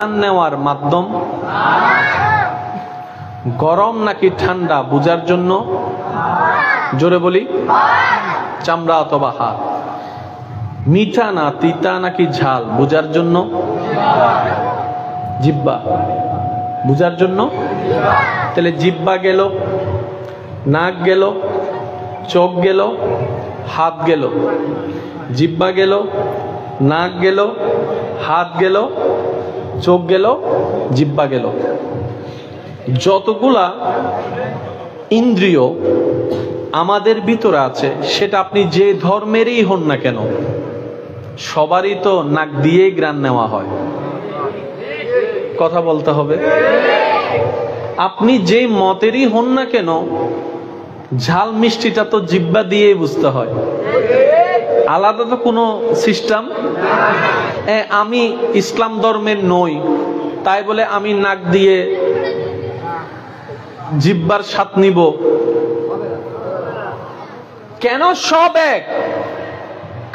নেওয়ার মাধ্যম গরম নাকি ঠান্ডা বুঝার জন্য জোরে বলি চামড়া অথবা হাত, মিঠা না তিতা নাকি ঝাল বুঝার জন্য জিহ্বা, বুঝার জন্য। তাহলে জিহ্বা গেল, নাক গেল, চোখ গেল, হাত গেল। জিহ্বা গেল, নাক গেল, হাত গেল, চোখ গেল, জিহ্বা গেল। যতগুলা ইন্দ্রিয় আমাদের ভিতরে আছে সেটা আপনি যে ধর্মেরই হন না কেন সবারই তো নাক দিয়েই ঘ্রাণ নেওয়া হয়। কথা বলতে হবে। আপনি যে মতেরই হন না কেন ঝাল মিষ্টিটা তো জিহ্বা দিয়েই বুঝতে হয়, আলাদা তো কোনো সিস্টেম। আমি ইসলাম ধর্মের নই তাই বলে আমি নাক দিয়ে জিহ্বার স্বাদ নিব কেন? সব এক,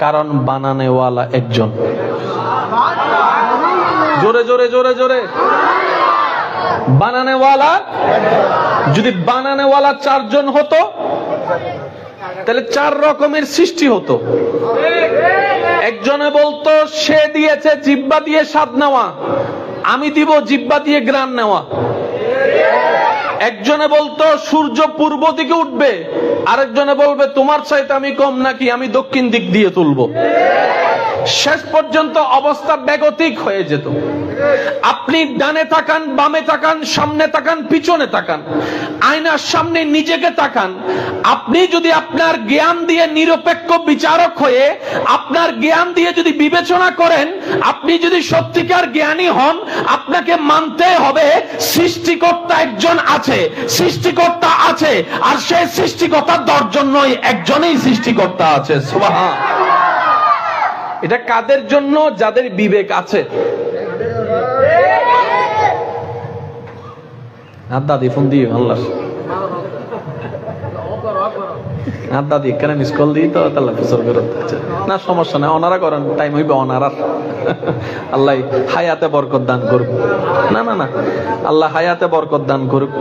কারণ বানানেওয়ালা একজন। জোরে জোরে জোরে জোরে বানানেওয়ালা। যদি বানানেওয়ালা চারজন হতো তাহলে চার রকমের সৃষ্টি হতো। একজনে বলতো সে দিয়েছে জিহ্বা দিয়ে স্বাদ নেওয়া, আমি দিব জিহ্বা দিয়ে ঘ্রাণ নেওয়া। একজনে বলতো সূর্য পূর্ব দিকে উঠবে, আরেকজনে বলবে তোমার চাইতে আমি কম নাকি, আমি দক্ষিণ দিক দিয়ে তুলবো। শেষ পর্যন্ত অবস্থা বেগতিক হয়ে যেত। আপনি ডানে তাকান, বামে তাকান, সামনে তাকান, পিছনে তাকান, আয়নার সামনে নিজেকে তাকান। আপনি যদি আপনার জ্ঞান দিয়ে নিরপেক্ষ বিচারক হয়ে আপনার জ্ঞান দিয়ে যদি বিবেচনা করেন, আপনি যদি সত্যিকার জ্ঞানী হন, আপনাকে মানতে হবে সৃষ্টিকর্তা একজন আছে, সৃষ্টিকর্তা আছে, আর সেই সৃষ্টিকর্তা 10 জন নয়, একজনই সৃষ্টিকর্তা আছে। সুবহান। এটা কাদের জন্য? যাদের বিবেক আছে। দাদি ফোন দিয়ে আল্লাহ দাদি এখানে মিস কল দিই তো তাহলে না, সমস্যা নাই, অনারা করেন, টাইম হইবে অনারার। আল্লাহ হায়াতে বরকত দান করুক। না না না, আল্লাহ হায়াতে বরকত দান করুক।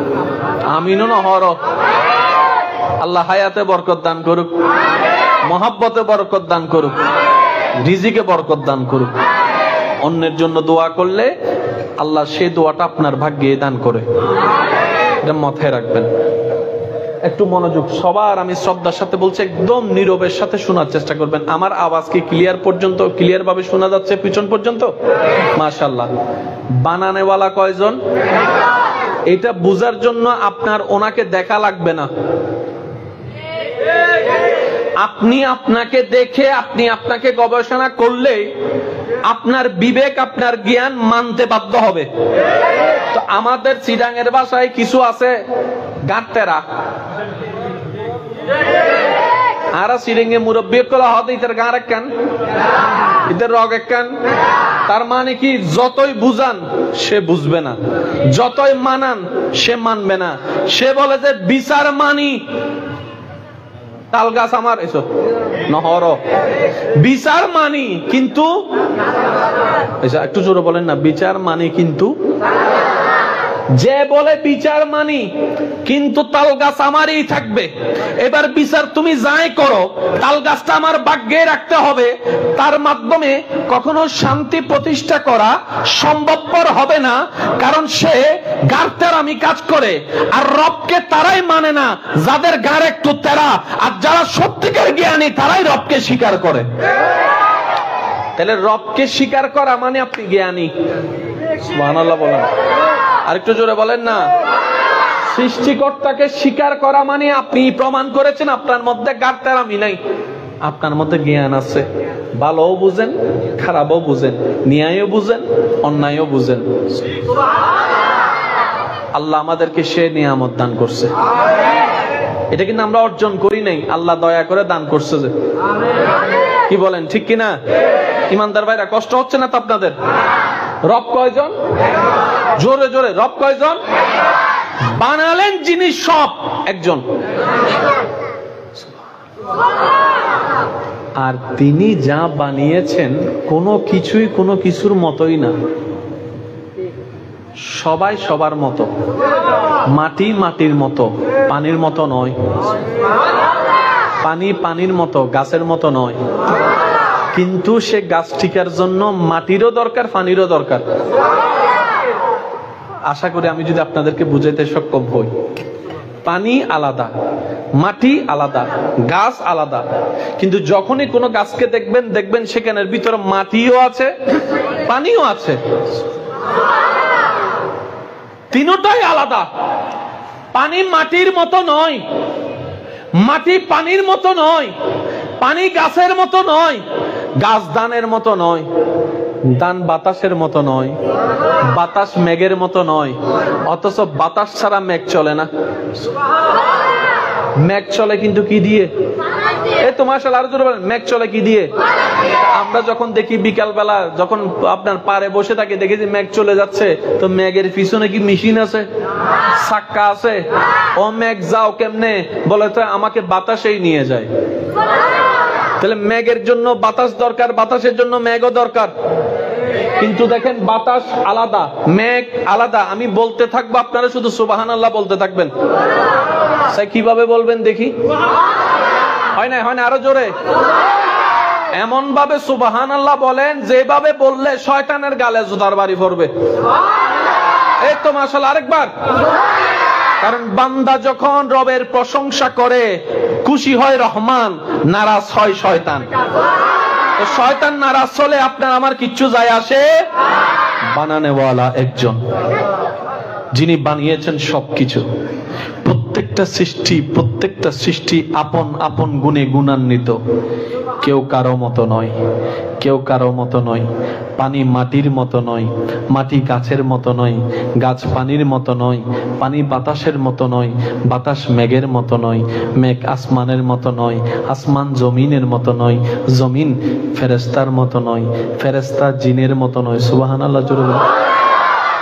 আমিনও না হর। আল্লাহ হায়াতে বরকত দান করুক, মহাব্বতে বরকত দান করুক, রিজিকে বরকত দান করুক। অন্যের জন্য দোয়া করলে আল্লাহ সেই দোয়াটা আপনার ভাগ্যে দান করে, এটা মাথায় রাখবেন। একটু মনোযোগ সবার, আমি শ্রদ্ধার সাথে বলছি, একদম নীরবের সাথে শোনার চেষ্টা করবেন। আমার আওয়াজ কি ক্লিয়ার পর্যন্ত, ক্লিয়ার ভাবে শোনা যাচ্ছে পিছন পর্যন্ত? মাশাআল্লাহ। বানানেওয়ালা কয়জন? এটা বুঝার জন্য আপনার ওনাকে দেখা লাগবে না। আপনি আপনাকে দেখে আপনি আপনাকে গবেষণা করলে আপনার বিবেক আপনার জ্ঞান মানতে বাধ্য হবে। তো আমাদের চিরাঙের ভাষায় কিছু আছে গাঁটতেরা, আর চিরিঙ্গে মুরব্বী কলা হতে ইতার গাঁ রাখান, ইতার রগ একান। তার মানে কি, যতই বুঝান সে বুঝবে না, যতই মানান সে মানবে না। সে বলে যে বিচার মানি, তাল গাছ আমার এসব নহর বিচার মানি, কিন্তু একটু জোরে বলেন না, বিচার মানি কিন্তু। যে বলে বিচার মানি কিন্তু তাল গাছ আমারই থাকবে, এবার বিচার তুমি যাই করো তাল গাছটা আমার ভাগ্যে রাখতে হবে, তার মাধ্যমে কখনো শান্তি প্রতিষ্ঠা করা সম্ভবপর হবে না। কারণ সে গাড়তের আমি কাজ করে, আর রবকে তারাই মানে না যাদের গাড় একটু তেরা, আর যারা সত্যিকার জ্ঞানী তারাই রবকে স্বীকার করে। তাহলে রবকে স্বীকার করা মানে আপনি জ্ঞানী। সুবহানাল্লাহ বলেন, আরেকটু জোরে বলেন না। সৃষ্টিকর্তাকে স্বীকার করা মানে আপনি প্রমাণ করেছেন আপনার মধ্যে গাড়তেরামি নাই, আপনার মধ্যে জ্ঞান আছে। ভালোও বুঝেন, খারাপও বুঝেন, ন্যায়ও বুঝেন, অন্যায়ও বুঝেন। আল্লাহ আমাদেরকে সে নিয়ামত দান করছে, এটা কিন্তু আমরা অর্জন করি নাই, আল্লাহ দয়া করে দান করছে। যে কি বলেন, ঠিক কিনা? ইমানদার ভাইরা, কষ্ট হচ্ছে না তো আপনাদের? রব কয়জন? জোরে জোরে, রব কয়জন? বানালেন যিনি সব একজন, আর তিনি যা বানিয়েছেন কোনো কিছুই কোনো কিছুর মতোই না। সবাই সবার মতো, মাটি মাটির মতো, পানির মতো নয়। পানি পানির মতো, গাছের মতো নয়। কিন্তু সে গাছ টিকার জন্য মাটিরও দরকার, পানিরও দরকার। আশা করি আমি যদি আপনাদেরকে বুঝাইতে সক্ষম হই। পানি আলাদা, মাটি আলাদা, গাছ আলাদা। কিন্তু যখনই কোনো গাছকে দেখবেন সেখানের ভিতরে মাটিও আছে, পানিও আছে, তিনটাই আলাদা। পানি মাটির মতো নয়, মাটি পানির মতো নয়, পানি গাছের মতো নয়, গাছ ধানের মতো নয়, ধান বাতাসের মতো নয়, বাতাস মেঘের মতো নয়। অথচ বাতাস ছাড়া মেঘ চলে না। মেঘ চলে কিন্তু কি দিয়ে? এই তো মাশাআল্লাহ, আরো জোরে বলেন, মেঘ চলে কি দিয়ে? আমরা যখন দেখি বিকাল বেলা যখন আপনার পারে বসে থাকি, দেখি যে মেঘ চলে যাচ্ছে, তো মেঘের পিছনে কি মেশিন আছে, চাক্কা আছে? ও মেঘ যাও কেমনে? বলে তো আমাকে বাতাসেই নিয়ে যায়। তাহলে মেঘের জন্য বাতাস দরকার, বাতাসের জন্য মেঘও দরকার। কিন্তু দেখেন বাতাস আলাদা, মেঘ আলাদা। আমি বলতে থাকবো, আপনারা শুধু সুবহানাল্লাহ বলতে থাকবেন। কিভাবে বলবেন দেখি? হয় না, হয় না, আরো জোরে। এমন ভাবে সুবহানাল্লাহ বলেন যেভাবে বললে শয়তানের গালে জুতার বাড়ি পড়বে। এই তো মাশাআল্লাহ, আরেকবার। কারণ বান্দা যখন রবের প্রশংসা করে, খুশি হয় রহমান, নারাজ হয় শয়তান। তো শয়তান নারাজ হলে আপনার আমার কিচ্ছু যায় আসে। বানানেওয়ালা একজন, যিনি বানিয়েছেন সবকিছু। প্রত্যেকটা সৃষ্টি আপন আপন গুণে গুণান্বিত। কেউ কারো মতো নয়, কেউ কারো মতো নয়। পানি মাটির মতো নয়, মাটি গাছের মতো নয়, গাছ পানির মতো নয়, পানি বাতাসের মতো নয়, বাতাস মেঘের মতো নয়, মেঘ আসমানের মতো নয়, আসমান জমিনের মতো নয়, জমিন ফেরেশতার মতো নয়, ফেরেশতা জিনের মতো নয়। সুবহানাল্লাহ জোরে বলুন।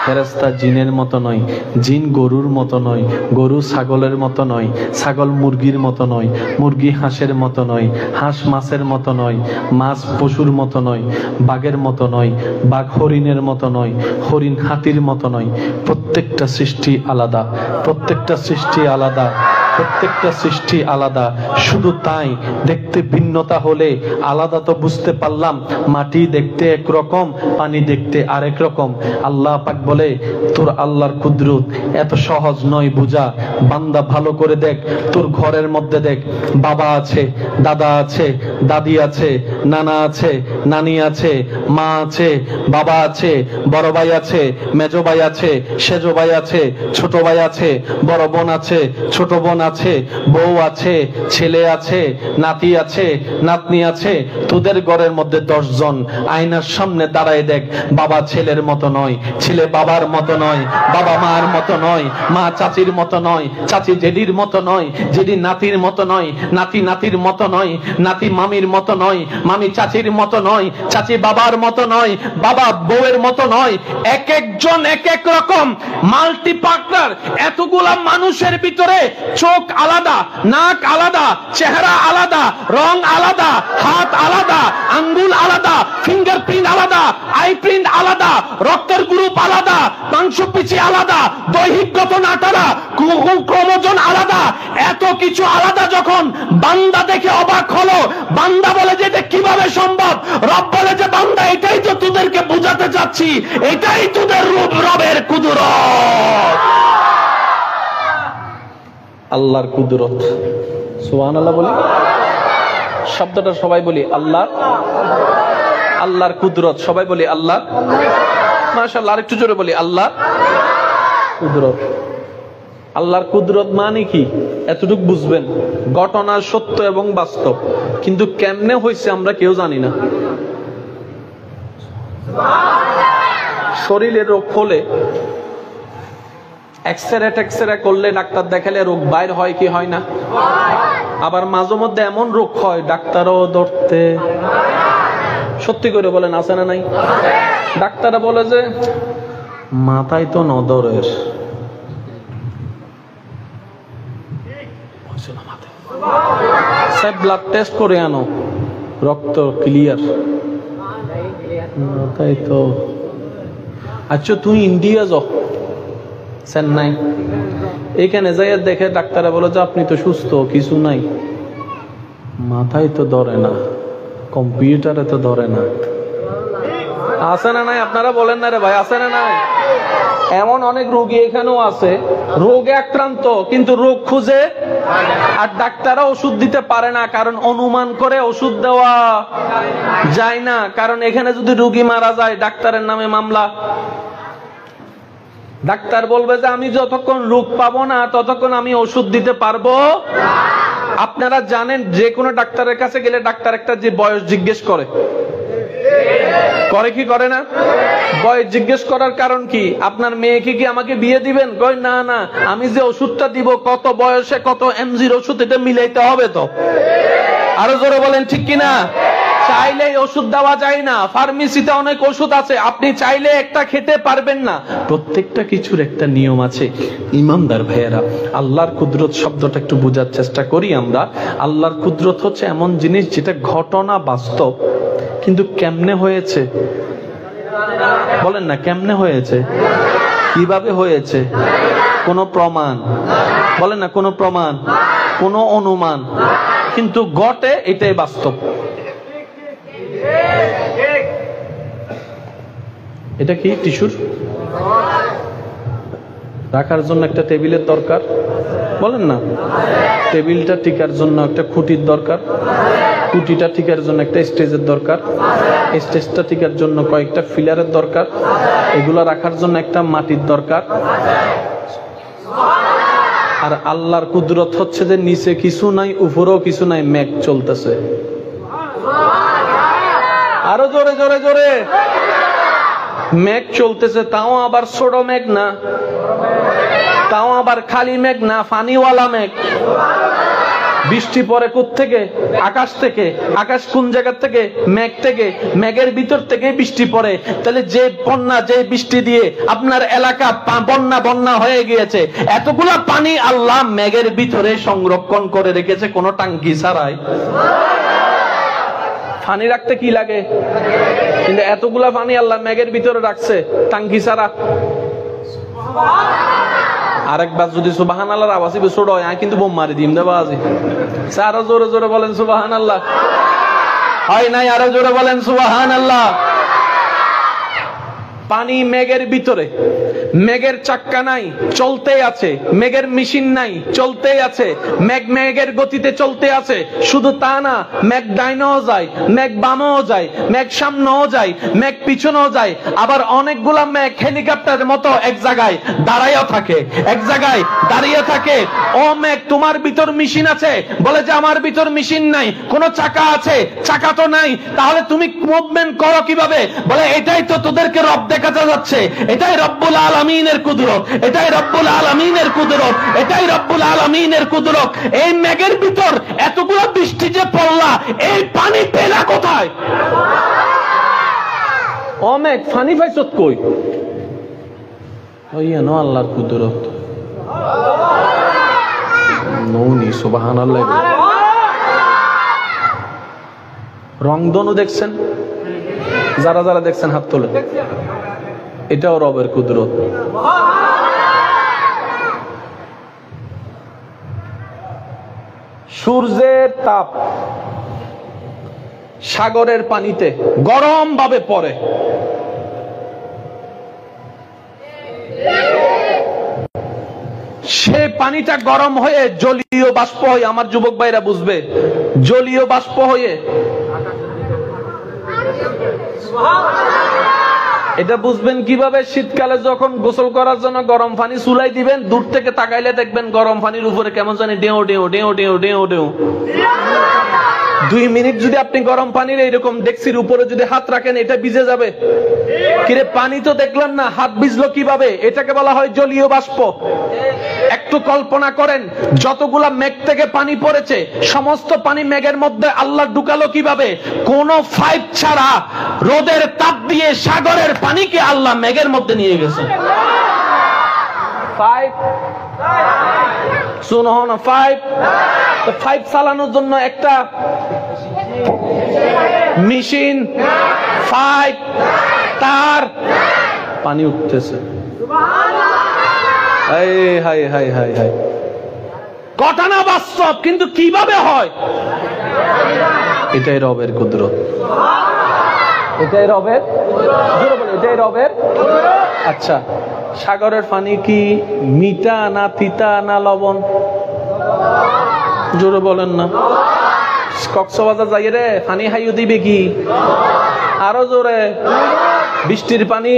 ফেরেশতা জিনের মতো নয়, জিন গরুর মতো নয়, গরু ছাগলের মতো নয়, ছাগল মুরগির মতো নয়, মুরগি হাঁসের মতো নয়, হাঁস মাছের মতো নয়, মাছ পশুর মতো নয়, বাঘের মতো নয়, বাঘ হরিণের মতো নয়, হরিণ হাতির মতো নয়। প্রত্যেকটা সৃষ্টি আলাদা, প্রত্যেকটা সৃষ্টি আলাদা, প্রত্যেকটা সৃষ্টি আলাদা। শুধু তাই, দেখতে ভিন্নতা হলে আলাদা তো বুঝতে পারলাম। মাটি দেখতে একরকম, পানি দেখতে আরেক রকম। আল্লাহ পাক বলে, তোর আল্লাহর কুদরত এত সহজ নয় বুঝা। বান্দা ভালো করে দেখ, তোর ঘরের মধ্যে দেখ, বাবা আছে, দাদা আছে, দাদি আছে, নানা আছে, নানি আছে, মা আছে, বাবা আছে, বড় ভাই আছে, মেজো ভাই আছে, সেজো ভাই আছে, ছোট ভাই আছে, বড় বোন আছে, ছোট বোন আছে, বউ আছে, ছেলে আছে, নাতি আছে, নাতনি আছে। তোদের ঘরের মধ্যে 10 জন। আয়নার সামনে দাঁড়ায় দেখ, বাবা ছেলের মতো নয়, ছেলে বাবার মতো নয়, বাবা মার মতো নয়, মা চাচির মতো নয়, চাচি জেডির মতো নয়, জেডি নাতির মতো নয়, নাতি নাতির মতো নয়, নাতি মামির মতো নয়, মামি চাচির মতো নয়, চাচি বাবার মতো নয়, বাবা বউয়ের মতো নয়। এক একজন এক এক রকম, মাল্টি পার্টনার। এতগুলা মানুষের ভিতরে চোখ আলাদা, নাক আলাদা, চেহারা আলাদা, রং আলাদা, হাত আলাদা, আঙ্গুল আলাদা, ফিঙ্গারপ্রিন্ট আলাদা, আই প্রিন্ট আলাদা, রক্তের গ্রুপ আলাদা, মাংসপেশি আলাদা, দৈহিক গঠন আলাদা, ক্রোমোজোম আলাদা। এত কিছু আলাদা যখন বান্দা দেখে অবাক হলো। বান্দা বলে যে এটা কিভাবে সম্ভব? রব বলে যে বান্দা, এটাই তো তোদেরকে বোঝাতে চাচ্ছি, এটাই তোদের রূপ, রবের কুদরত। আল্লাহর কুদরত। সুবহানাল্লাহ বলি, শব্দটা সবাই বলি, আল্লাহ, আল্লাহর কুদরত। সবাই বলি আল্লাহ। মাশাআল্লাহ, আরেকটু জোরে বলি, আল্লাহ কুদরত। আল্লাহর কুদরত মানে কি এতটুকু বুঝবেন। ঘটনা সত্য এবং বাস্তব, কিন্তু কেমনে হয়েছে আমরা কেউ জানি না। শরীরে রোগ হলে এক্সরে করলে, ডাক্তার দেখালে রোগ বাইর হয় কি হয় না? আবার মাঝে মধ্যে এমন রোগ হয় ডাক্তারও ধরতে, সত্যি করে বলেন, আছে না নাই? ডাক্তাররা বলে যে মাথায় তো নদরের, ব্লাড টেস্ট করে আনো, রক্ত ক্লিয়ার, মাথায় তো আচ্ছা তুই ইন্ডিয়া যাও, চেন্নাই, এখানে যাই দেখে ডাক্তারে বলে যে আপনি তো সুস্থ, কিছু নাই। মাথায় তো ধরে না, কম্পিউটারে তো ধরে না। আছে না নাই? আপনারা বলেন না রে ভাই, আছে না নাই? এমন অনেক রোগী এখানেও আছে, রোগে আক্রান্ত কিন্তু রোগ খুঁজে আর ডাক্তাররা ওষুধ দিতে পারে না, কারণ অনুমান করে ওষুধ দেওয়া যায় না। কারণ এখানে যদি রোগী মারা যায় ডাক্তারের নামে মামলা। ডাক্তার বলবে যে আমি যতক্ষণ রোগ পাবো না ততক্ষণ আমি ওষুধ দিতে পারবো। আপনারা জানেন যে কোনো ডাক্তারের কাছে গেলে ডাক্তার একটা যে বয়স জিজ্ঞেস করে কি করে না? বয়স জিজ্ঞেস করার কারণ কি? আপনার মেয়েকে কি আমাকে বিয়ে দিবেন? কই না না, আমি যে ওষুধটা দিব কত বয়সে কত এমজির ওষুধ এটা মিলাইতে হবে তো। আরো জোরে বলেন ঠিক কিনা? চাইলে ওষুধ দেওয়া যায় না। ফার্মেসিতে অনেক ওষুধ আছে, আপনি চাইলে একটা খেতে পারবেন না। প্রত্যেকটা কিছুর একটা নিয়ম আছে। ইমানদার ভাইয়েরা, আল্লাহর কুদরত শব্দটা একটু বোঝার চেষ্টা করি আমরা। আল্লাহর কুদরত হচ্ছে এমন জিনিস যেটা ঘটনা বাস্তব, কিন্তু কেমনে হয়েছে বলেন না? কেমনে হয়েছে, কিভাবে হয়েছে, কোনো প্রমাণ বলেন না? কোনো প্রমাণ, কোনো অনুমান, কিন্তু ঘটে, এটাই বাস্তব। এটা কি টিস্যুর রাখার জন্য একটা টেবিলের দরকার, বলেন না? টেবিলটা টিকার জন্য একটা খুঁটির দরকার, খুঁটিটা টিকার জন্য একটা স্টেজের দরকার, স্টেজটা টিকার জন্য কয়েকটা ফিলারের দরকার, এগুলো রাখার জন্য একটা মাটির দরকার। আর আল্লাহর কুদরত হচ্ছে যে নিচে কিছু নাই, উপরেও কিছু নাই, মেঘ চলতেছে। আরো জোরে জোরে জোরে, মেঘ চলতেছে, তাও আবার ছোট মেঘ না, তাও আবার খালি মেঘ না, পানিওয়ালা মেঘ। বৃষ্টি পড়ে কোত্থেকে? আকাশ থেকে। আকাশ কোন জায়গা থেকে? মেঘ থেকে। মেঘের ভিতর থেকে বৃষ্টি পড়ে। তাহলে যে বন্যা, যে বৃষ্টি দিয়ে আপনার এলাকা বন্যা হয়ে গিয়েছে, এতগুলা পানি আল্লাহ মেঘের ভিতরে সংরক্ষণ করে রেখেছে কোনো টাঙ্কি ছাড়াই। পানি রাখতে কি লাগে? কিন্তু এতগুলা পানি আল্লাহ মেঘের ভিতরে রাখছে টাঙ্কি ছাড়া। আরেকবার যদি সুবহানাল্লাহর আওয়াজ ছোট হয়, কিন্তু বোম মারি দিম দেবা আজি। আরো জোরে জোরে বলেন সুবহানাল্লাহ। হয় নাই? আরো জোরে বলেন সুবহানাল্লাহ। পানি মেঘের ভিতরে, মেঘের চাক্কা নাই, চলতেই আছে। মেঘের মেশিন নাই, চলতেই আছে। মেঘের গতিতে চলতে আছে। শুধু তা না, মেঘ ডাইনেও যায়, মেঘ বামেও যায়, মেঘ সামনেও যায়, মেঘ পিছনেও যায়। আবার অনেকগুলা মেঘ হেলিকপ্টারের মতো এক জায়গায় দাঁড়াইয়া থাকে, এক জায়গায় দাঁড়িয়ে থাকে। ও মেঘ, তোমার ভিতর মেশিন আছে? বলে যে আমার ভিতর মেশিন নাই। কোন চাকা আছে? চাকা তো নাই। তাহলে তুমি মুভমেন্ট করো কিভাবে? বলে এটাই তো তোদেরকে রব দেখা যাচ্ছে, এটাই রব্বুল আলামিনের কুদরত, এটাই রব্বুল আলামিনের কুদরত, এটাই রব্বুল আলামিনের কুদরত। এই মেঘের ভিতর এতগুলো বৃষ্টি যে পড়লা, এই পানি পেলা কোথায়? ও মেঘ, পানি পাইছত কই? ওইয়া নো আল্লাহর কুদরত। নৌনি সুবহানাল্লাহ। রংধনু দেখছেন? যারা যারা দেখছেন হাত তোলে। এটাও রবের কুদরত। সূর্যের তাপ সাগরের পানিতে গরম ভাবে পড়ে। সে পানিটা গরম হয়ে জলীয় বাষ্প হয়ে, আমার যুবক ভাইরা বুঝবে, জলীয় বাষ্প হয়ে, এটা বুঝবেন কিভাবে? শীতকালে যখন গোসল করার জন্য গরম পানি চুলাই দিবেন, দূর থেকে তাকাইলে দেখবেন গরম পানির উপরে কেমন জানি ডেউ ডেউ ডেউ ডেউ ডেউ ডেউ। 2 মিনিট যদি আপনি গরম পানির এইরকম ডেক্সির উপরে যদি হাত রাখেন, এটা ভিজে যাবে। কিরে, পানি তো দেখলাম না, হাত ভিজলো কিভাবে? এটাকে বলা হয় জলীয় বাষ্প। একটু কল্পনা করেন, যতগুলা মেঘ থেকে পানি পড়েছে, সমস্ত পানি মেঘের মধ্যে আল্লাহ ঢুকালো কিভাবে? কোন পাইপ ছাড়া রোদের তাপ দিয়ে সাগরের পানিকে আল্লাহ মেঘের মধ্যে নিয়ে গেছে। পাইপ শুনো না, পাইপ পাইপ চালানোর জন্য একটা মেশিন, পাইপ, তার, পানি উঠতেছে। হাই হাই হাই হাই, কথা না বাস্তব, কিন্তু কিভাবে হয়? এটাই রবের কুদরত, এটাই রবের, এটাই রবের। আচ্ছা, সাগরের পানি কি মিঠা না তিতা না লবণ? জোরে বলেন না। কক্সবাজার যাই রে, পানি হাইও দিবে কি? আরো জোরে। বৃষ্টির পানি,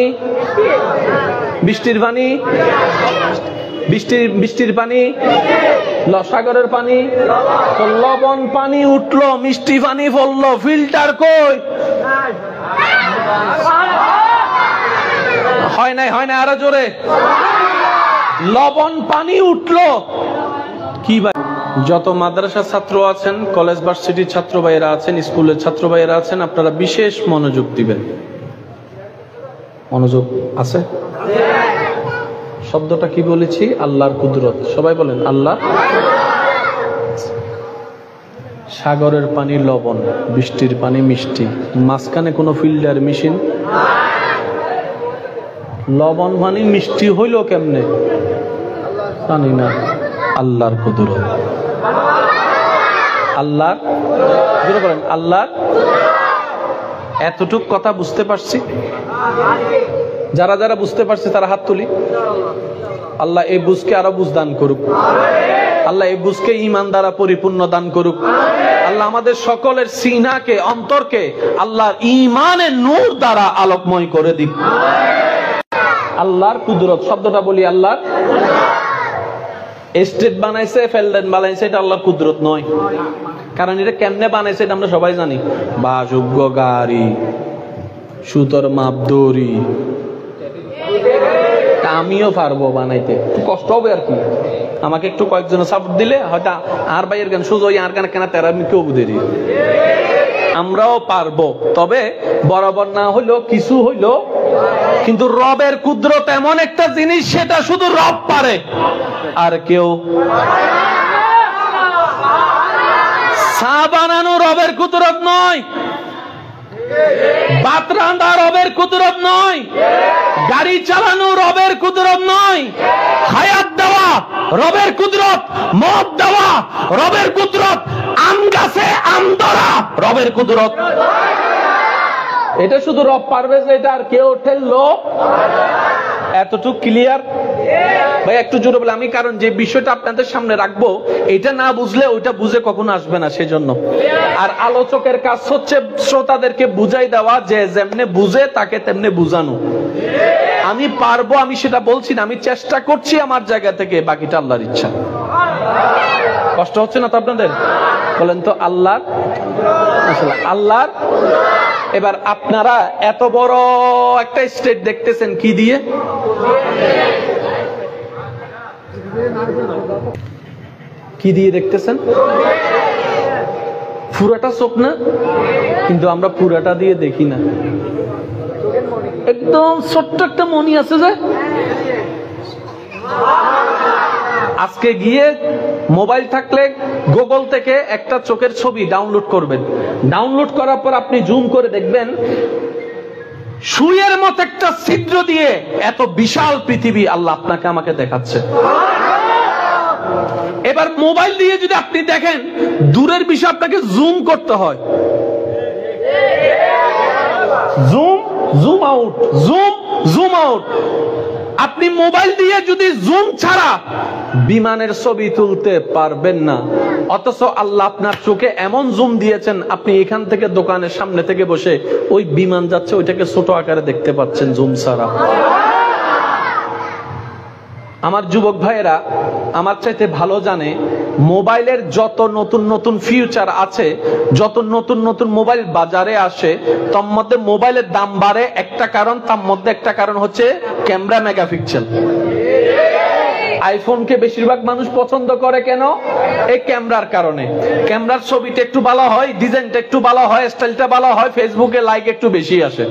বৃষ্টির পানি, বৃষ্টির পানি, সাগরের পানি, লবণ পানি উঠলো, মিষ্টি পানি পড়লো, ফিল্টার কই? হয় নাই, হয় না, আরো জোরে। লবণ পানি উঠলো কি ভাই? যত মাদ্রাসার ছাত্র আছেন, কলেজ ভার্সিটির ছাত্র ভাইয়েরা আছেন, স্কুলের ছাত্র ভাইয়েরা আছেন, আপনারা বিশেষ মনোযোগ দিবেন। মনোযোগ আছে? শব্দটা কি বলেছি? আল্লাহর কুদরত। সবাই বলেন আল্লাহ। সাগরের পানি লবণ, বৃষ্টির পানি মিষ্টি, মাঝখানে কোনো ফিল্টার মেশিন? লবণ পানি মিষ্টি হইল কেমনে জানি না। আল্লাহর কুদরত, আল্লাহ। বলেন আল্লাহ। এতটুক কথা বুঝতে পারছি? যারা যারা বুঝতে পারছে তারা হাত তুলি। আল্লাহ এই বুঝকে আরো বুঝ দান করুক। আল্লাহ এই বুঝকে ঈমান দ্বারা পরিপূর্ণ দান করুক। আল্লাহ আমাদের সকলের সিনাকে, অন্তরকে আল্লাহর ঈমানের নূর দ্বারা আলোকময় করে দিক। আল্লাহর কুদরত শব্দটা বলি। আল্লাহ এস্টেট বানাইছে, ফেলডেন বানাইছে, এটা আল্লাহর কুদরত নয়। কারণ এটা কেমনে বানাইছে এটা আমরা সবাই জানি। বাসযোগ্য গাড়ি, সুতোর মাপ দড়ি, আমিও পারবো বানাইতে, কষ্ট হবে আর কি। আমাকে একটু কয়েকজন সাপোর্ট দিলে হয়তো আর ভাইয়ের গান সুযোগ, আর গান কেনা তেরা আমি কেউ বুঝেরি, আমরাও পারবো। তবে বরাবর না হইলো কিছু হইলো, কিন্তু রবের কুদরত এমন একটা জিনিস, সেটা শুধু রব পারে, আর কেউ। চা বানানো রবের কুদরত নয়, ভাত রান্না রবের কুদরত নয়, গাড়ি চালানো রবের কুদরত নয়, হায়াত দেওয়া রবের কুদরত, মদ দেওয়া রবের কুদরত, আম গাছে আম ধরা রবের কুদরত। এটা শুধু রব পারবে, যে এটা আর কেউ ঠেললো। এতটুকু ক্লিয়ার ভাই? একটু জোরে বলে আমি, কারণ যে বিষয়টা আপনাদের সামনে রাখবো, এটা না বুঝলে ওইটা বুঝে কখনো আসবে না, সেজন্য। আর আলোচকের কাজ হচ্ছে শ্রোতাদেরকে বুঝাই দেওয়া, যে যেমনে বুঝে তাকে তেমনে বুঝানো। আমি পারবো, আমি সেটা বলছি না, আমি চেষ্টা করছি আমার জায়গা থেকে, বাকিটা আল্লাহর ইচ্ছা। কষ্ট হচ্ছে না তো আপনাদের? বলেন তো আল্লাহ, আল্লাহ। এবার আপনারা এত বড় একটা স্টেট দেখতেছেন কি দিয়ে? কি দিয়ে দেখতেছেন? পুরাটা চোখ না, কিন্তু আমরা পুরাটা দিয়ে দেখি না। একদম ছোট্ট একটা মনি আছে যে, আজকে গিয়ে মোবাইল থাকলে গুগল থেকে একটা চোখের ছবি ডাউনলোড করবেন। ডাউনলোড করার পর আপনি জুম করে দেখবেন, সুইয়ের মতো একটা ছিদ্র দিয়ে এত বিশাল পৃথিবী আল্লাহ আপনাকে আমাকে দেখাচ্ছে। এবার মোবাইল দিয়ে যদি আপনি দেখেন, দূরের বিষয় আপনাকে জুম করতে হয়। Zoom, zoom out, zoom, zoom out. আপনি মোবাইল দিয়ে যদি জুম ছাড়া বিমানের ছবি তুলতে পারবেন না। অথচ আল্লাহ আপনার চোখে এমন জুম দিয়েছেন, আপনি এখান থেকে দোকানের সামনে থেকে বসে ওই বিমান যাচ্ছে ওইটাকে ছোট আকারে দেখতে পাচ্ছেন জুম ছাড়া। আমার যুবক ভাইয়েরা আমার চাইতে ভালো জানে, মোবাইলের যত নতুন নতুন ফিউচার আছে, যত নতুন নতুন মোবাইল বাজারে আসে, তার মধ্যে মোবাইলের দাম বাড়ে একটা কারণ, তার মধ্যে একটা কারণ হচ্ছে ক্যামেরা মেগাপিক্সেল। আইফোনকে বেশিরভাগ মানুষ পছন্দ করে কেন? এই ক্যামেরার কারণে। ক্যামেরার ছবিটা একটু ভালো হয়, ডিজাইনটা একটু ভালো হয়, স্টাইলটা ভালো হয়, ফেসবুকে লাইক একটু বেশি আসে।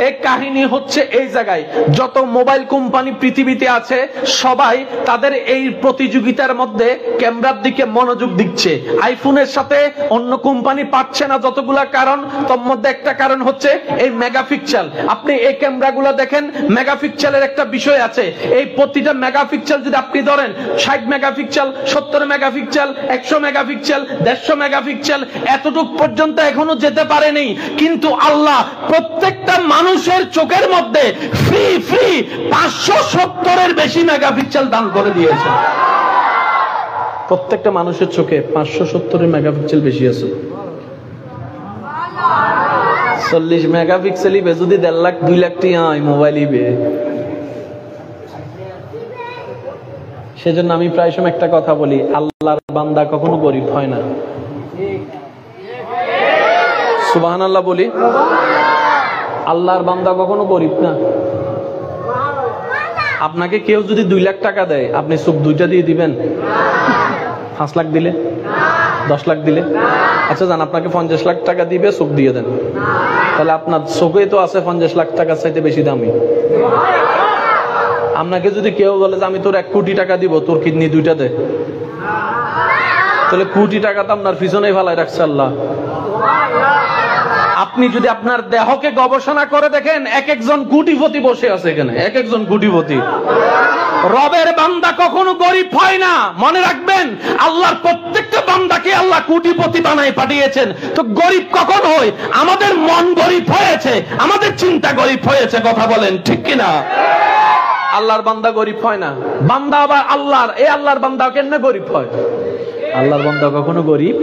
এই কাহিনী হচ্ছে এই জায়গায়, যত মোবাইল কোম্পানি পৃথিবীতে আছে সবাই তাদের এই প্রতিযোগিতার মধ্যে ক্যামেরার দিকে মনোযোগ দিচ্ছে। আইফোনের সাথে অন্য কোম্পানি পাচ্ছে না যতগুলা কারণ, তার মধ্যে একটা কারণ হচ্ছে এই মেগাপিক্সেল। আপনি এই ক্যামেরাগুলো দেখেন, মেগাপিক্সেলের একটা বিষয় আছে। এই প্রতিটা মেগাপিক্সেল যদি আপনি ধরেন 60 মেগাপিক্সেল, 70 মেগাপিক্সেল, 100 মেগাপিক্সেল, 150 মেগাপিক্সেল, এতটুক পর্যন্ত এখনো যেতে পারেনি। কিন্তু আল্লাহ প্রত্যেকটা মানুষের চোখের মধ্যে ফ্রি 570-এর বেশি মেগাপিক্সেল দান করে দিয়েছে। প্রত্যেকটা মানুষের চোখে 570 মেগাপিক্সেল বেশি আছে। 40 মেগাপিক্সেল ইবে যদি 1.5 লাখ 2 লাখ টি মোবাইল ইবে। সেজন্য আমি প্রায় সময় একটা কথা বলি, আল্লাহর বান্দা কখনো গরিব হয় না। সুবহানাল্লাহ বলি, আল্লাহর বান্দা কখনো গরিব না। আপনাকে কেউ যদি 2 লাখ টাকা দেয়, আপনি চোখ দুইটা দিয়ে দিবেন? 5 লাখ দিলে, 10 লাখ দিলে? আচ্ছা জান, আপনাকে 50 লাখ টাকা দিবে, চোখ দিয়ে দেন, তাহলে আপনার চোখে তো আছে 50 লাখ টাকার চাইতে বেশি দামি। আপনাকে যদি কেউ বলে যে আমি তোর 1 কোটি টাকা দিব, তোর কিডনি 2টা দে, তাহলে কোটি টাকা তো আপনার পিছনেই ফেলায় রাখছে আল্লাহ। আপনি যদি আপনার দেহকে গবেষণা করে দেখেন, এক একজন কোটিপতি বসে আছে এখানে, এক একজন কোটিপতি। রবের বান্দা কখনো গরিব হয় না, মনে রাখবেন। আল্লাহর প্রত্যেকটা বান্দাকে আল্লাহ কোটিপতি বানায় পাঠিয়েছেন। তো গরিব কখন হয়? আমাদের মন গরিব হয়েছে, আমাদের চিন্তা গরিব হয়েছে। কথা বলেন ঠিক কিনা? আল্লাহর বান্দা গরিব হয় না। বান্দা আবার আল্লাহর, এই আল্লাহর বান্দা কেন গরিব হয়? আল্লাহর বান্দা কখনো গরিব।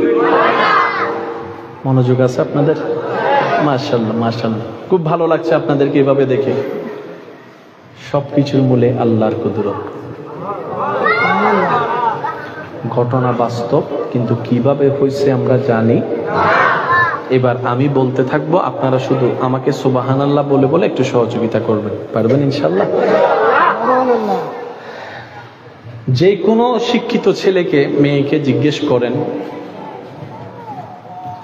মনোযোগ আছে আপনাদের? মাশাআল্লাহ মাশাআল্লাহ, খুব ভালো লাগছে আপনাদেরকে এভাবে দেখে। সবকিছুর মূলে আল্লাহর কুদরত। ঘটনা বাস্তব, কিন্তু কিভাবে হয়েছে আমরা জানি। এবার আমি বলতে থাকবো, আপনারা শুধু আমাকে সুবহানাল্লাহ বলে বলে একটু সহযোগিতা করবেন। পারবেন ইনশাআল্লাহ? যে কোনো শিক্ষিত ছেলেকে মেয়েকে জিজ্ঞেস করেন,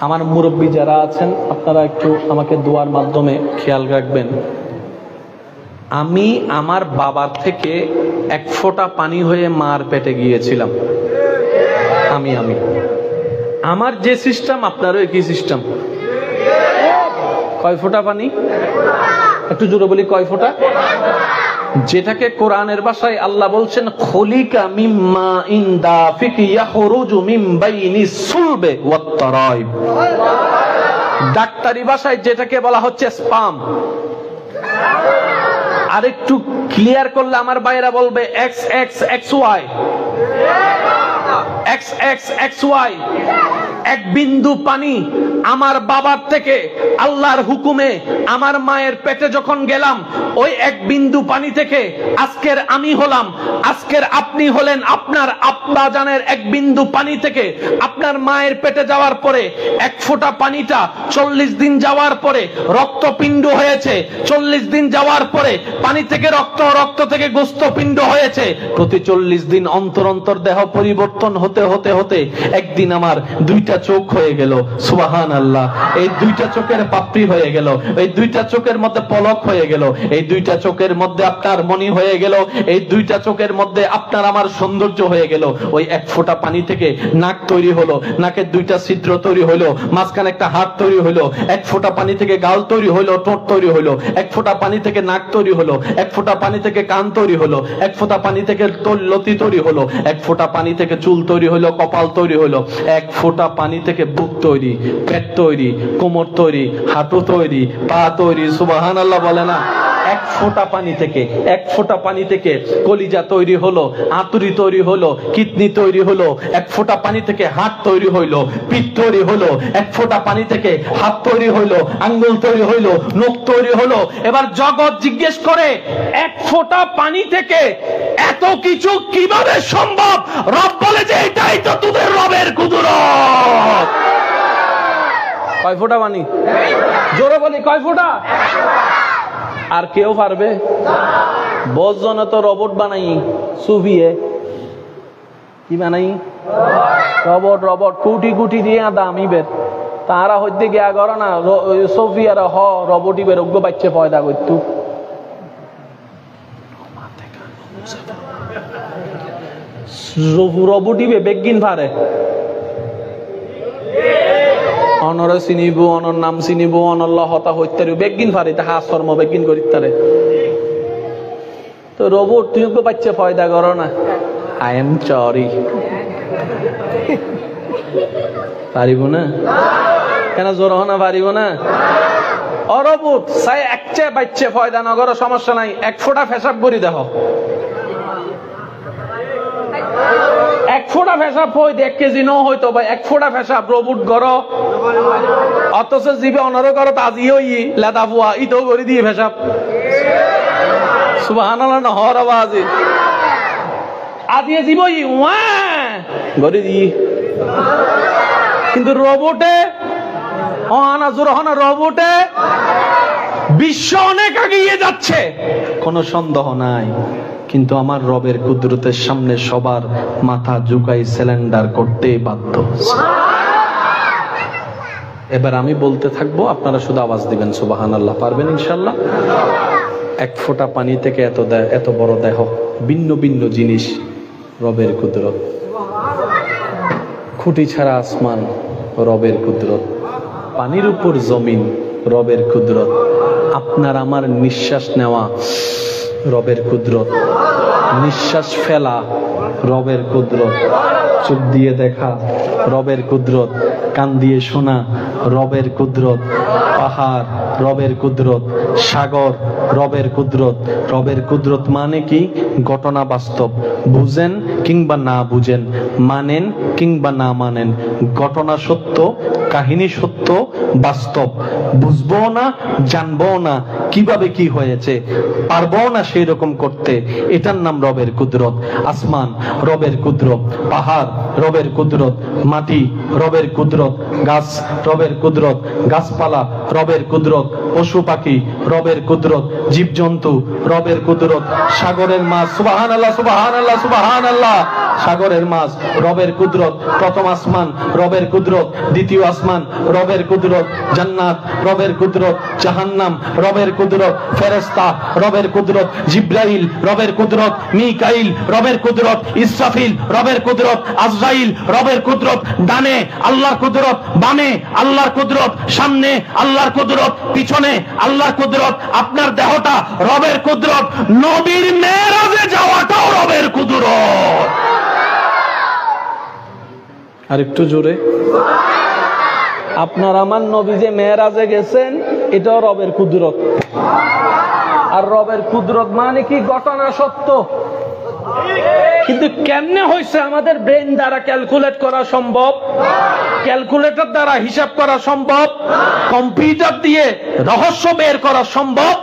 আমার মুরব্বী যারা আছেন আপনারা একটু আমাকে দোয়ার মাধ্যমে খেয়াল রাখবেন। আমি আমার বাবার থেকে 1 ফোঁটা পানি হয়ে মার পেটে গিয়েছিলাম। আমি আমার যে সিস্টেম, আপনারও একই সিস্টেম। কয় ফোঁটা পানি? একটু জোরে বলি, কয় ফোঁটা? যেটাকে কোরআনের ভাষায় আল্লাহ বলছেন খলিকা মিম্মা ইনদা ফিকি ইয়াখরুজু মিন বাইনিস সুলবে ওয়াত তারাইব। ডাক্তারি ভাষায় যেটাকে বলা হচ্ছে স্পাম। আর একটু ক্লিয়ার করলে আমার ভাইরা বলবে XXXY। XXXY। 1 বিন্দু পানি আমার বাবার থেকে আল্লাহর হুকুমে আমার মায়ের পেটে যখন গেলাম, ওই 1 বিন্দু পানি থেকে আজকের আমি হলাম, আজকের আপনি হলেন। আপনার আব্বা জানের 1 বিন্দু পানি থেকে আপনার মায়ের পেটে যাওয়ার পরে 1 ফোঁটা পানিটা 40 দিন যাওয়ার পরে রক্তপিণ্ড হয়েছে। 40 দিন যাওয়ার পরে পানি থেকে রক্ত, রক্ত থেকে গোস্তপিণ্ড হয়েছে। প্রতি 40 দিন অন্তর অন্তর দেহ পরিবর্তন হতে হতে হতে একদিন আমার 2টা চোখ হয়ে গেল। সুবহানাল্লাহ। এই 2টা চোখের পাপড়ি হয়ে গেল, এই 2টা চোখের মধ্যে পলক হয়ে গেল, এই 2টা চোখের মধ্যে আপনার মনি হয়ে গেল, এই 2টা চোখের মধ্যে আপনার আমার সৌন্দর্য হয়ে গেল। ওই 1 ফোঁটা পানি থেকে নাক তৈরি হলো, নাকের 2টা ছিদ্র তৈরি হলো, মাঝখানে একটা হাত তৈরি হলো। 1 ফোঁটা পানি থেকে গাল তৈরি হলো, ঠোঁট তৈরি হলো। 1 ফোঁটা পানি থেকে নাক তৈরি হলো, 1 ফোঁটা পানি থেকে কান তৈরি হলো, 1 ফোঁটা পানি থেকে লতি তৈরি হলো, 1 ফোঁটা পানি থেকে চুল তৈরি হলো, কপাল তৈরি হলো। 1 ফোঁটা পানি থেকে বুক তৈরি, পেট তৈরি, কোমর তৈরি, হাঁটু তৈরি, পা তৈরি। সুবহানাল্লাহ বলে না? 1 ফোঁটা পানি থেকে, 1 ফোঁটা পানি থেকে কলিজা তৈরি হলো, আঁতুড়ি তৈরি হলো, কিডনি তৈরি হলো। 1 ফোঁটা পানি থেকে হাত তৈরি হইলো, পিঠ তৈরি হলো। 1 ফোঁটা পানি থেকে হাত তৈরি হইলো, আঙ্গুল তৈরি হইলো, নখ তৈরি হলো। এবার জগৎ জিজ্ঞেস করে, 1 ফোঁটা পানি থেকে এত কিছু কিভাবে সম্ভব? রব বলে যে এটাই তো তোদের রবের কুদরত। কয় ফোঁটা পানি? জোরে বলি, কয় ফোঁটা? আর কেউ পারবে? বজন তো রোবট বানাই, সুভিয়ে কি বানাই? রোবট কোটি কোটি দিয়ে দামি বের। তারা হইতে গিয়া করো না সোফিয়ারা হ রবটি বেরোগ্য বাচ্চা পয়দা করতু রবটি বেগিন পারে অনর চিনিব অনর নাম চিনিব অনল্লা হতা হইতে বেগিন পারে তাহা শর্ম বেগিন করি তারে তো রবট তুই বাচ্চা পয়দা করো না আই এম সরি পারিব না কেন জোর না পারিব না অরবুট সাই একচে বাচ্চে ফয়দা নগর সমস্যা নাই এক ফোঁটা পেশাব করি দেখো এক ফোঁটা পেশাব হই 1 কেজি ন হইতো ভাই এক ফোঁটা পেশাব রবুট গর অথচ জীবে অনর কর তাজি হই লেদা ফুয়া ই তো করে দিয়ে পেশাব সুবহানাল্লাহ না হর আওয়াজ আজিয়ে জীব ই ওয়া করে দিয়ে কিন্তু রোবটে রোবটে বিশ্ব অনেক এগিয়ে যাচ্ছে কোনো সন্দেহ নাই কিন্তু আমার রবের কুদরতের সামনে সবার মাথা ঝুঁকাই সিলিন্ডার করতে বাধ্য। এবার আমি বলতে থাকবো, আপনারা শুধু আওয়াজ দিবেন সুবহানাল্লাহ। পারবেন ইনশাআল্লাহ? এক ফোঁটা পানি থেকে এত বড় দেহ, ভিন্ন ভিন্ন জিনিস, রবের কুদরত। খুঁটি ছাড়া আসমান, রবের কুদরত। পানির উপর জমিন, রবের কুদরত। আপনার আমার নিঃশ্বাস নেওয়া, রবের কুদরত। নিঃশ্বাস ফেলা, রবের কুদরত। চোখ দিয়ে দেখা, রবের কুদরত। কান দিয়ে শোনা, রবের কুদরত। পাহাড়, রবের কুদরত। সাগর, রবের কুদরত। রবের কুদরত মানে কি? ঘটনা বাস্তব, বুঝেন কিংবা না বুঝেন, মানেন কিংবা না মানেন, ঘটনা সত্য, কাহিনী সত্য, বাস্তব। বুঝবো না, জানবো না কিভাবে কি হয়েছে, পারবো না সেই রকম করতে, এটার নাম রবের কুদরত। আসমান, রবের কুদরত। পাহাড়, রবের কুদরত। মাটি, রবের কুদরত। গাছ, রবের কুদরত। গাছপালা, রবের কুদরত। পশু পাখি, রবের কুদরত। জীবজন্তু, রবের কুদরত। সাগরের মাছ, সুবহানাল্লাহ, সুবহানাল্লাহ, সুবহানাল্লাহ। সাগরের মাছ, রবের কুদরত। প্রথম আসমান, রবের কুদরত। দ্বিতীয় আসমান, রবের কুদরত। জান্নাত, রবের কুদরত। জাহান্নাম, রবের কুদরত। ফেরেশতা, রবের কুদরত। জিব্রাইল, রবের কুদরত। মিকাইল, রবের কুদরত। ইসরাফিল, রবের কুদরত। আজরাইল, রবের কুদরত। ডানে আল্লাহর কুদরত, বামে আল্লাহর কুদরত, সামনে আল্লাহর কুদরত, পিছনে আল্লাহর কুদরত। আপনার দেহটা রবের কুদরত। নবীর মেরাজে যাওয়াটাও রবের কুদরত। আর একটু জোরে। আপনার আমার নবী যে মেরাজে গেছেন, এটাও রবের কুদরত। আর রবের কুদরত মানে কি? ঘটনা সত্য। কিন্তু কেমনে হয়েছে আমাদের ব্রেন দ্বারা ক্যালকুলেট করা সম্ভব? ক্যালকুলেটর দ্বারা হিসাব করা সম্ভব? কম্পিউটার দিয়ে রহস্য বের করা সম্ভব?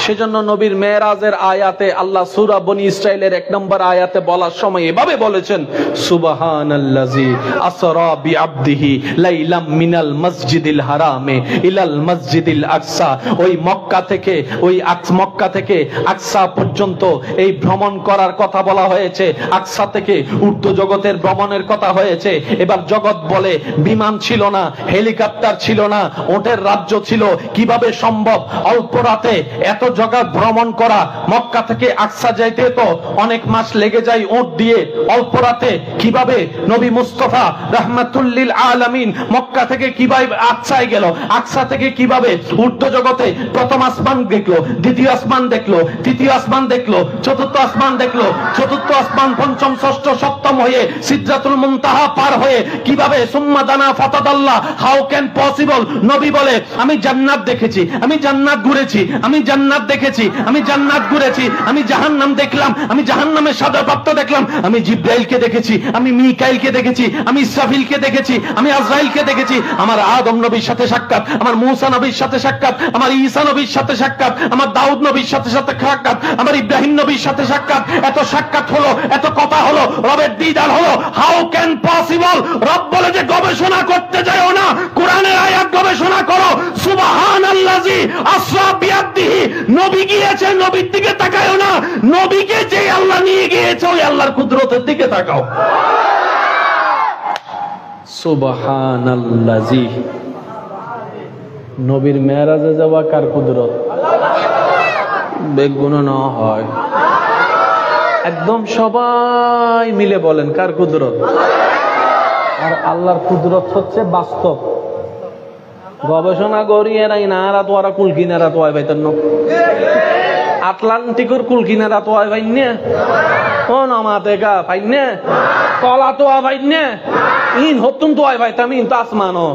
সেজন্য নবীর মেরাজের আয়াতে আল্লাহ সূরা বনী ইসরাইলের 1 নম্বর আয়াতে বলার সময় এভাবে বলেছেন, সুবহানাল্লাযী আসরা বিআবদিহি লাইলাম মিনাল মসজিদিল হারামে ইলাল মসজিদিল আকসা। ওই মক্কা থেকে আকসা পর্যন্ত এই ভ্রমণ করার কথা বলা হয়েছে। আকসা থেকে ঊর্ধ্ব জগতের ভ্রমণের কথা হয়েছে। এবার জগৎ বলে বিমান ছিল না, হেলিকপ্টার ছিল না, ওটের রাজ্য ছিল। কিভাবে সম্ভব? অল্প রাতে এত জগৎ ভ্রমণ করা। মক্কা থেকে আকসা যাইতে তো অনেক মাস লেগে যায় ওট দিয়ে। অল্প রাতে কিভাবে নবী মুস্তাফা রাহমাতুল লিল আলামিন মক্কা থেকে কিভাবে আকসায় গেল? আকসা থেকে কিভাবে ঊর্ধ্ব জগতে প্রথম আসমান দেখলো, দ্বিতীয় আসমান দেখলো, তৃতীয় আসমান দেখলো, চতুর্থ আসমান দেখলো, চতুর্থ আসমান পঞ্চম ষষ্ঠ সপ্তম হয়ে সিদরাতুল মুনতাহা পার হয়ে কিভাবে সুম্মা দানা ফাতাদাল্লাহ। How can possible? নবী বলে, আমি জান্নাত দেখেছি, আমি জান্নাত ঘুরেছি, আমি জান্নাত দেখেছি, আমি জান্নাত ঘুরেছি, আমি জাহান্নাম দেখলাম, আমি জাহান্নামের সাজাপ্রাপ্ত দেখলাম, আমি জিব্রাইলকে দেখেছি, আমি মিকাইলকে দেখেছি, আমি ইসরাফিলকে দেখেছি, আমি আজরাইলকে দেখেছি। আমার আদম নবীর সাথে সাক্ষাৎ, আমার মূসা নবীর সাথে সাক্ষাৎ, আমার ঈসা নবীর সাথে সাক্ষাৎ, আমার দাউদ নবীর সাথে সাক্ষাৎ, আমার ইব্রাহিম নবীর সাথে সাক্ষাৎ। এত সাক্ষাৎ হলো, এত কথা হলো, রবের দিদার হলো। How can possible? রব বলে যে গবেষণা করতে যাও না, কোরআনের আয়াত গবেষণা করো। সুবহানাল্লাযী আসরা বিআবদিহি। নবী গিয়েছে, নবীর দিকে তাকাও না, নবীকে যে আল্লাহ নিয়ে গিয়েছে ওই আল্লাহর কুদরতের দিকে তাকাও। সুবহানাল্লাযী নবীর মেরাজে যাওয়া কার কুদরত? বেগুন না হয় একদম সবাই মিলে বলেন কার কুদরত? আর আল্লাহর কুদরত হচ্ছে বাস্তব। গবেষণা করি এরাই না আর তোরা কুল কিনারা তো হয় ভাইতেন আটলান্টিকের কুল কিনারা তো হয় ভাই না ও নামাতে গা ভাই না কলা তো ভাই না ইন হতুন তো হয় ভাইতাম ইন তো আসমানো।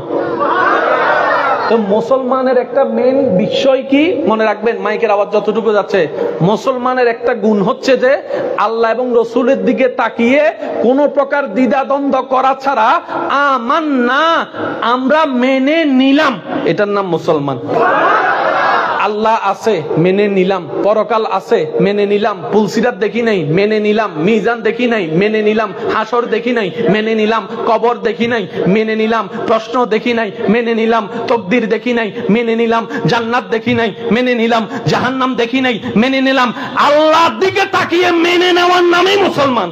তো মুসলমানের একটা মেন বিষয় কি মনে রাখবেন, মাইকের আওয়াজ যতটুকু যাচ্ছে, মুসলমানের একটা গুণ হচ্ছে যে আল্লাহ এবং রসুলের দিকে তাকিয়ে কোন প্রকার দ্বিধাদ্বন্দ্ব করা ছাড়া আমান্না, আমরা মেনে নিলাম, এটার নাম মুসলমান। আল্লাহ আছে মেনে নিলাম, পরকাল আছে মেনে নিলাম, পুলসিরাত দেখি নাই মেনে নিলাম, মিজান দেখি নাই মেনে নিলাম, হাসর দেখি নাই মেনে নিলাম, কবর দেখি নাই মেনে নিলাম, প্রশ্ন দেখি নাই মেনে নিলাম, তকদির দেখি নাই মেনে নিলাম, জান্নাত দেখি নাই মেনে নিলাম, জাহান্নাম দেখি নাই মেনে নিলাম। আল্লাহর দিকে তাকিয়ে মেনে নেওয়ার নামই মুসলমান।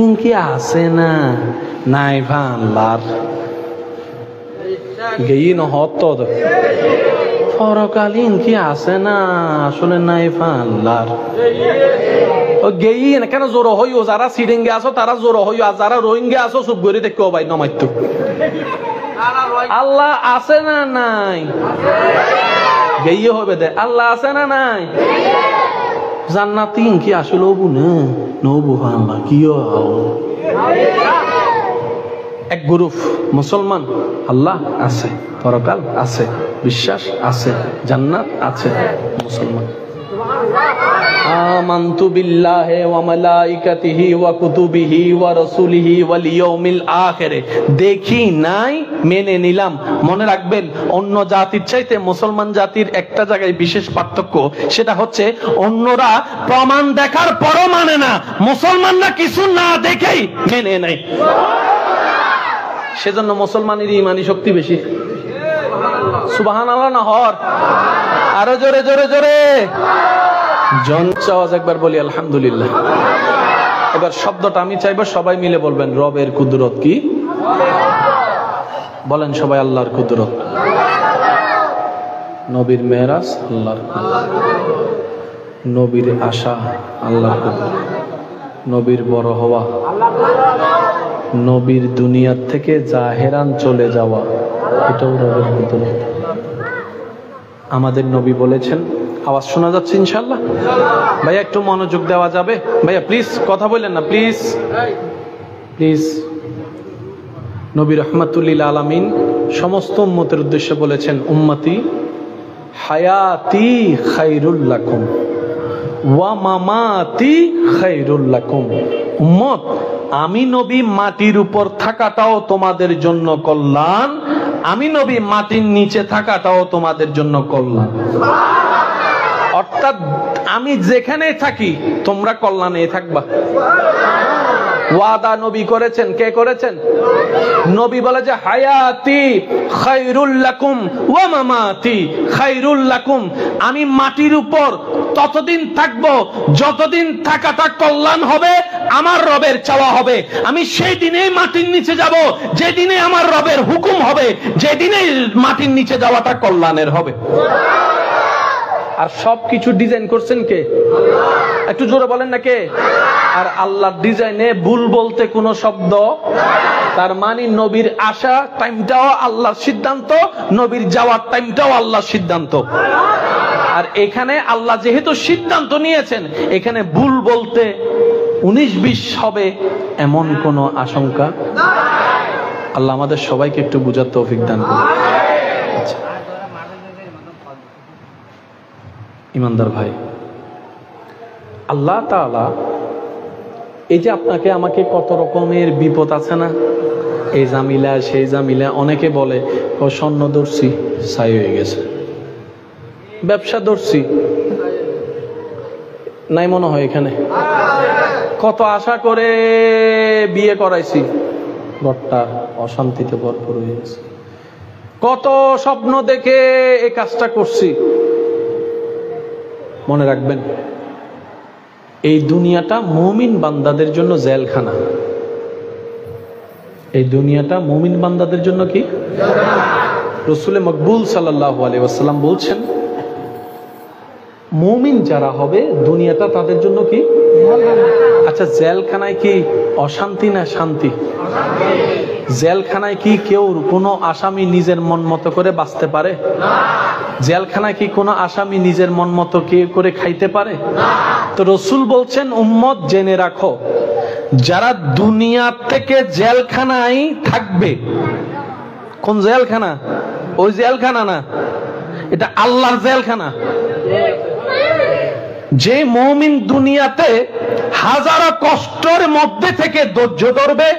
ইনকি আছে না নাই ভাল্লার গেই নহত পরকালীন কি আছে না আসলে নাই ফাল্লার ও গেই না কেন জোর হইও, যারা সিডিঙ্গে আছো তারা জোর হইও, আর যারা রোহিঙ্গা আছো চুপ করে দেখো ভাই নমাইত। আল্লাহ আছে না নাই গেই হবে দে, আল্লাহ আছে না নাই জান্নাতি কি আসলে ওবু না নবু আল্লাহ কিও এক গ্রুপ মুসলমান, আল্লাহ আছে, পরকাল আছে, বিশ্বাস আছে, জান্নাত আছে, মুসলমান। আমানতু বিল্লাহি ওয়া মালাইকাতিহি ওয়া কুতুবিহি ওয়া রাসূলিহি ওয়াল ইয়াউমিল আখির, দেখি নাই মেনে নিলাম। মনে রাখবেন, অন্য জাতির চাইতে মুসলমান জাতির একটা জায়গায় বিশেষ পার্থক্য, সেটা হচ্ছে অন্যরা প্রমাণ দেখার পরও মানে না, মুসলমানরা কিছু না দেখেই মেনে নেয়। সেজন্য মুসলমানের ইমানি শক্তি বেশি। সুবহানাল্লাহ না হর আরো জোরে জোরে জোরে জনচাওয়াজ একবার বলি আলহামদুলিল্লাহ। এবার শব্দটা আমি চাইবো সবাই মিলে বলবেন, রবের কুদরত কি? বলেন সবাই আল্লাহর কুদরত। নবীর মেরাজ আল্লাহর কুদরত, নবীর আশা আল্লাহর কুদরত, নবীর বড় হওয়া, নবীর দুনিয়ার থেকে জাহেরান চলে যাওয়া, এটাও রবের কুদরত। আমাদের নবী বলেছেন, আওয়াজ শোনা যাচ্ছে ইনশাআল্লাহ? ভাইয়া একটু মনোযোগ দেওয়া যাবে? ভাইয়া প্লিজ কথা বললেন না, প্লিজ প্লিজ। নবী রাহমাতুল লিল আলামিন সমস্ত উম্মতের উদ্দেশ্যে বলেছেন, উম্মতি হায়াতি খায়রুল লাকুম ওয়া মামাতি খায়রুল লাকুম। উম্মত, আমি নবী মাটির উপর থাকাটাও তোমাদের জন্য কল্যাণ, আমি নবী মাটির নিচে থাকাটাও তোমাদের জন্য কল্যাণ। অর্থাৎ আমি যেখানে থাকি তোমরা কল্যাণে থাকবা। ওয়াদা নবী করেছেন, কে করেছেন? নবী বলে যে হায়াতি খায়রুল লাকুম ওয়া মামাতি খায়রুল লাকুম, আমি মাটির উপর ততদিন থাকবো যতদিন থাকাটা কল্যাণ হবে, আমার রবের চাওয়া হবে। আমি সেই দিনেই মাটির নিচে যাব যেদিনে আমার রবের হুকুম হবে, যেদিনে মাটির নিচে যাওয়াটা কল্যাণের হবে। আর সবকিছু ডিজাইন করছেন কে? একটু জোরে বলেন না কে? আর আল্লাহর ডিজাইনে ভুল বলতে কোনো শব্দ, তার মানে নবীর আসা টাইমটাও আল্লাহর সিদ্ধান্ত, নবীর যাওয়ার টাইমটাও আল্লাহর সিদ্ধান্ত। আর এখানে আল্লাহ যেহেতু সিদ্ধান্ত নিয়েছেন, এখানে ভুল বলতে 19-20 হবে এমন কোন আশঙ্কা। আল্লাহ আমাদের সবাইকে একটু বুঝার তৌফিক দান করুন। আচ্ছা ইমানদার ভাই, আল্লাহ তাআলা এই যে আপনাকে আমাকে কত রকমের বিপদ আছে না, এই জামিলা সেই জামিলা, অনেকে বলে ও স্বর্ণ ধরছি ছাই হয়ে গেছে, ব্যবসা ধরছি নাই মনে হয় এখানে, কত আশা করে বিয়ে করাইছি ঘরটা অশান্তিতে ভরপুর হয়ে গেছে, কত স্বপ্ন দেখে এই কাজটা করছি। মনে রাখবেন, এই দুনিয়াটা মুমিন বান্দাদের জন্য জেলখানা। এই দুনিয়াটা মুমিন বান্দাদের জন্য কি? রাসূল মকবুল সাল্লাল্লাহু আলাইহি ওয়াসাল্লাম বলছেন, মুমিন যারা হবে দুনিয়াটা তাদের জন্য কি? আচ্ছা, জেলখানায় কি অশান্তি না শান্তি? জেলখানায় কি কেউ কোনো আসামি নিজের মন মতো করে বাঁচতে পারে? জেলখানায় কি কোনো আসামি নিজের মন মতো করে খাইতে পারে? তো রাসূল বলছেন, উম্মত জেনে রাখো, যারা দুনিয়া থেকে জেলখানায় থাকবে। কোন জেলখানা? ওই জেলখানা না, এটা আল্লাহর জেলখানা। যে মুমিন দুনিয়াতে হাজারো কষ্টের মধ্যে থেকে ধৈর্য ধরবে,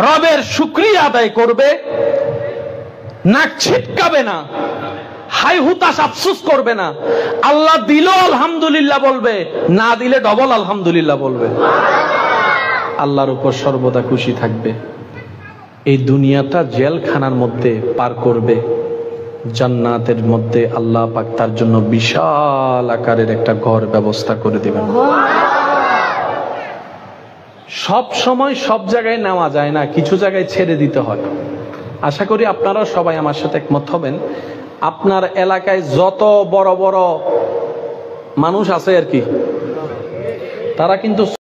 রবের শুকরিয়া আদায় করবে, নাক ছিটকাবে না, হাই হুতাশ আফসোস করবে না, আল্লাহ দিল আলহামদুলিল্লাহ বলবে, না দিলে ডবল আলহামদুলিল্লাহ বলবে, আল্লাহর উপর সর্বদা খুশি থাকবে, এই দুনিয়াটা জেলখানার মধ্যে পার করবে, জান্নাতের মধ্যে আল্লাহ পাক তার জন্য বিশাল আকারের একটা ঘর ব্যবস্থা করে দিবেন। সব সময় সব জায়গায় নেওয়া যায় না, কিছু জায়গায় ছেড়ে দিতে হয়। আশা করি আপনারা সবাই আমার সাথে একমত হবেন। আপনার এলাকায় যত বড় বড় মানুষ আছে আর কি, তারা কিন্তু